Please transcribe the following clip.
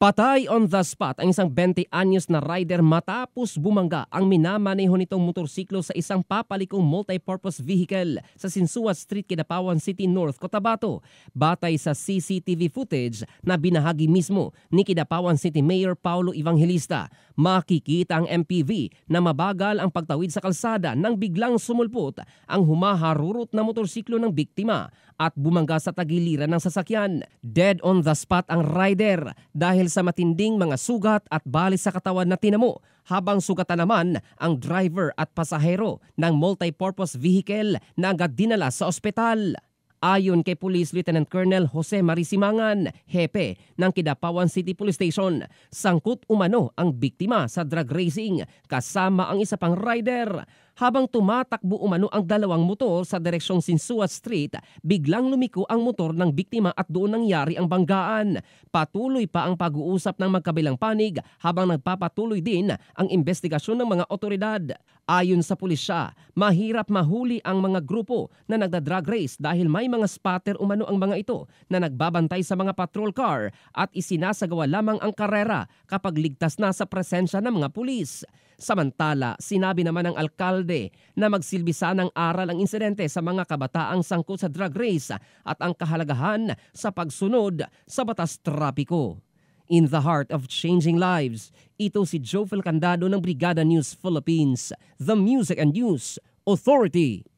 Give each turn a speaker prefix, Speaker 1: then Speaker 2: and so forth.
Speaker 1: Patay on the spot ang isang 20 anyos na rider matapos bumangga ang minamaneho nitong motorsiklo sa isang papalikong multipurpose vehicle sa Sinsua Street, Kidapawan City North, Cotabato. Batay sa CCTV footage na binahagi mismo ni Kidapawan City Mayor Paulo Evangelista, makikita ang MPV na mabagal ang pagtawid sa kalsada nang biglang sumulpot ang humaharurot na motorsiklo ng biktima at bumangga sa tagiliran ng sasakyan. Dead on the spot ang rider dahil sa matinding mga sugat at bali sa katawan na tinamo, habang sugatan naman ang driver at pasahero ng multipurpose vehicle na agad dinala sa ospital. Ayon kay Police Lieutenant Colonel Jose Marisimangan, hepe ng Kidapawan City Police Station, sangkot umano ang biktima sa drug racing kasama ang isa pang rider. Habang tumatakbo umano ang dalawang motor sa direksyong Sinsua Street, biglang lumiko ang motor ng biktima at doon nangyari ang banggaan. Patuloy pa ang pag-uusap ng magkabilang panig habang nagpapatuloy din ang investigasyon ng mga otoridad. Ayon sa pulisya, mahirap mahuli ang mga grupo na nagda-drug race dahil may mga spotter umano ang mga ito na nagbabantay sa mga patrol car at isinasagawa lamang ang karera kapag ligtas na sa presensya ng mga pulis. Samantala, sinabi naman ng alkalde na magsilbisa ng aral ang insidente sa mga kabataang sangkot sa drug race at ang kahalagahan sa pagsunod sa batas trapiko. In the heart of changing lives, ito si Jofel Candado ng Brigada News Philippines, the Music and News Authority.